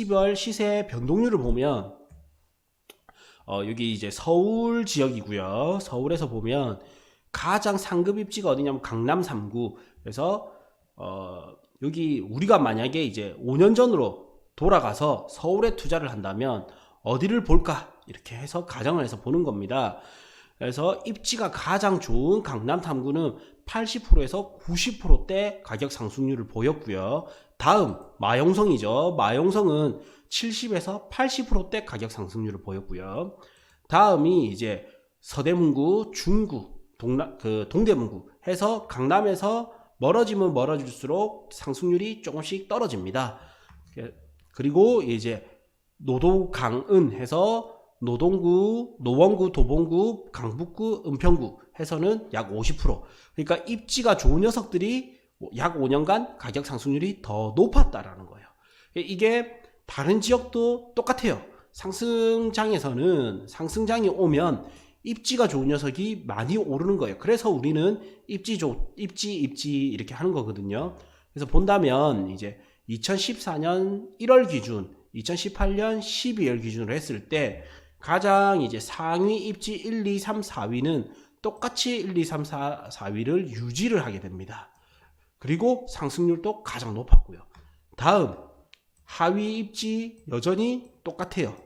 입지별 시세 변동률을 보면 여기 이제 서울 지역이고요. 서울에서 보면 가장 상급 입지가 어디냐면 강남 3구. 그래서 여기 우리가 만약에 이제 5년 전으로 돌아가서 서울에 투자를 한다면 어디를 볼까? 이렇게 해서 가정을 해서 보는 겁니다. 그래서 입지가 가장 좋은 강남 3구는 80%에서 90%대 가격 상승률을 보였고요. 다음 마용성이죠. 마용성은 70에서 80%대 가격 상승률을 보였고요. 다음이 이제 서대문구, 중구, 동대문구 해서 강남에서 멀어지면 멀어질수록 상승률이 조금씩 떨어집니다. 그리고 이제 노도강은 해서 노동구, 노원구, 도봉구, 강북구, 은평구 해서는 약 50%. 그러니까 입지가 좋은 녀석들이 약 5년간 가격 상승률이 더 높았다라는 거예요. 이게 다른 지역도 똑같아요. 상승장에서는 상승장이 오면 입지가 좋은 녀석이 많이 오르는 거예요. 그래서 우리는 입지 이렇게 하는 거거든요. 그래서 본다면 이제 2014년 1월 기준, 2018년 12월 기준으로 했을 때 가장 이제 상위 입지 1, 2, 3, 4위는 똑같이 1, 2, 3, 4위를 유지를 하게 됩니다. 그리고 상승률도 가장 높았고요. 다음 하위 입지 여전히 똑같아요.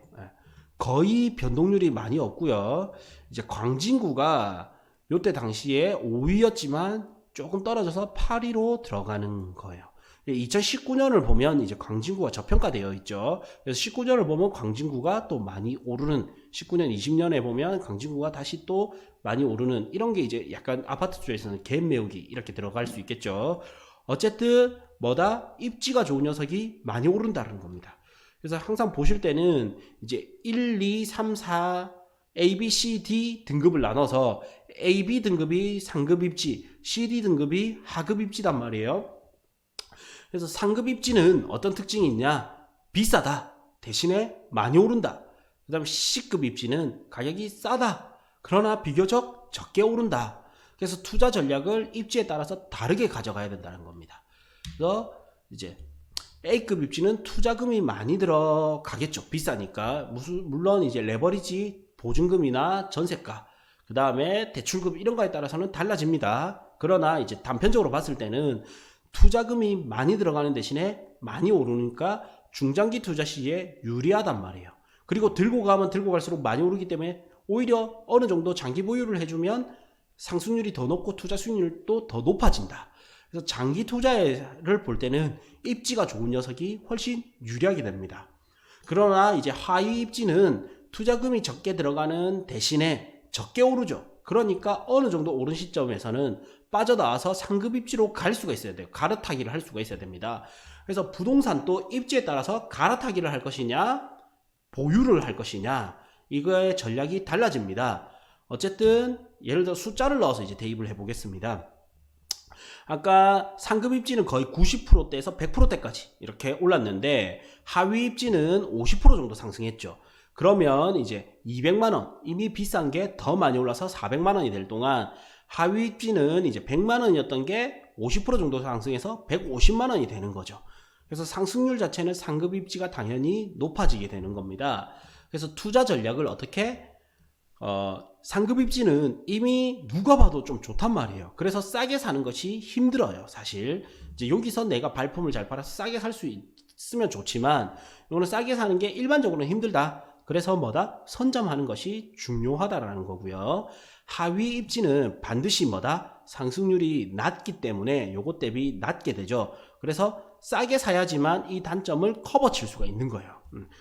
거의 변동률이 많이 없고요. 이제 광진구가 이때 당시에 5위였지만 조금 떨어져서 8위로 들어가는 거예요. 2019년을 보면 이제 광진구가 저평가되어 있죠. 그래서 19년을 보면 광진구가 또 많이 오르는, 19년, 20년에 보면 광진구가 다시 또 많이 오르는, 이런 게 이제 약간 아파트 쪽에서는 갭 메우기 이렇게 들어갈 수 있겠죠. 어쨌든 뭐다? 입지가 좋은 녀석이 많이 오른다는 겁니다. 그래서 항상 보실 때는 이제 1, 2, 3, 4 A, B, C, D 등급을 나눠서 A, B 등급이 상급 입지, C, D 등급이 하급 입지단 말이에요. 그래서 상급 입지는 어떤 특징이 있냐? 비싸다. 대신에 많이 오른다. 그 다음에 C급 입지는 가격이 싸다. 그러나 비교적 적게 오른다. 그래서 투자 전략을 입지에 따라서 다르게 가져가야 된다는 겁니다. 그래서 이제 A급 입지는 투자금이 많이 들어가겠죠. 비싸니까. 물론 이제 레버리지 보증금이나 전세가, 그 다음에 대출금 이런 거에 따라서는 달라집니다. 그러나 이제 단편적으로 봤을 때는 투자금이 많이 들어가는 대신에 많이 오르니까 중장기 투자 시에 유리하단 말이에요. 그리고 들고 가면 들고 갈수록 많이 오르기 때문에 오히려 어느 정도 장기 보유를 해주면 상승률이 더 높고 투자 수익률도 더 높아진다. 그래서 장기 투자를 볼 때는 입지가 좋은 녀석이 훨씬 유리하게 됩니다. 그러나 이제 하위 입지는 투자금이 적게 들어가는 대신에 적게 오르죠. 그러니까 어느 정도 오른 시점에서는 빠져나와서 상급 입지로 갈 수가 있어야 돼요. 갈아타기를 할 수가 있어야 됩니다. 그래서 부동산도 입지에 따라서 갈아타기를 할 것이냐, 보유를 할 것이냐, 이거의 전략이 달라집니다. 어쨌든 예를 들어 숫자를 넣어서 이제 대입을 해보겠습니다. 아까 상급 입지는 거의 90%대에서 100%대까지 이렇게 올랐는데 하위 입지는 50% 정도 상승했죠. 그러면 이제 200만원, 이미 비싼 게 더 많이 올라서 400만원이 될 동안 하위 입지는 이제 100만원이었던 게 50% 정도 상승해서 150만원이 되는 거죠. 그래서 상승률 자체는 상급 입지가 당연히 높아지게 되는 겁니다. 그래서 투자 전략을 어떻게 상급 입지는 이미 누가 봐도 좀 좋단 말이에요. 그래서 싸게 사는 것이 힘들어요. 사실 이제 여기서 내가 발품을 잘 팔아서 싸게 살 수 있으면 좋지만 이거는 싸게 사는 게 일반적으로는 힘들다. 그래서 뭐다? 선점하는 것이 중요하다라는 거고요. 하위 입지는 반드시 뭐다? 상승률이 낮기 때문에 요것 대비 낮게 되죠. 그래서 싸게 사야지만 이 단점을 커버칠 수가 있는 거예요.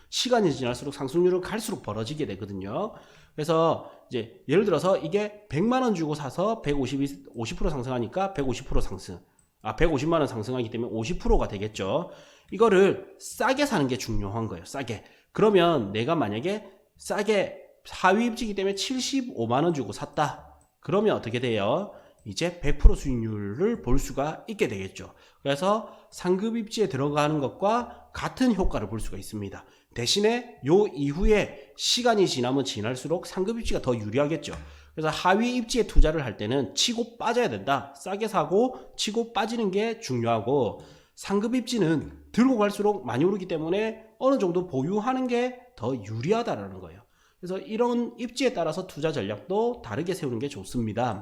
시간이 지날수록 상승률은 갈수록 벌어지게 되거든요. 그래서 이제 예를 들어서 이게 100만원 주고 사서 50% 상승하니까 150% 상승. 150만원 상승하기 때문에 50%가 되겠죠. 이거를 싸게 사는 게 중요한 거예요. 싸게. 그러면 내가 만약에 싸게 하위 입지이기 때문에 75만원 주고 샀다. 그러면 어떻게 돼요? 이제 100% 수익률을 볼 수가 있게 되겠죠. 그래서 상급 입지에 들어가는 것과 같은 효과를 볼 수가 있습니다. 대신에 요 이후에 시간이 지나면 지날수록 상급 입지가 더 유리하겠죠. 그래서 하위 입지에 투자를 할 때는 치고 빠져야 된다. 싸게 사고 치고 빠지는 게 중요하고 상급 입지는 들고 갈수록 많이 오르기 때문에 어느 정도 보유하는 게 더 유리하다라는 거예요. 그래서 이런 입지에 따라서 투자 전략도 다르게 세우는 게 좋습니다.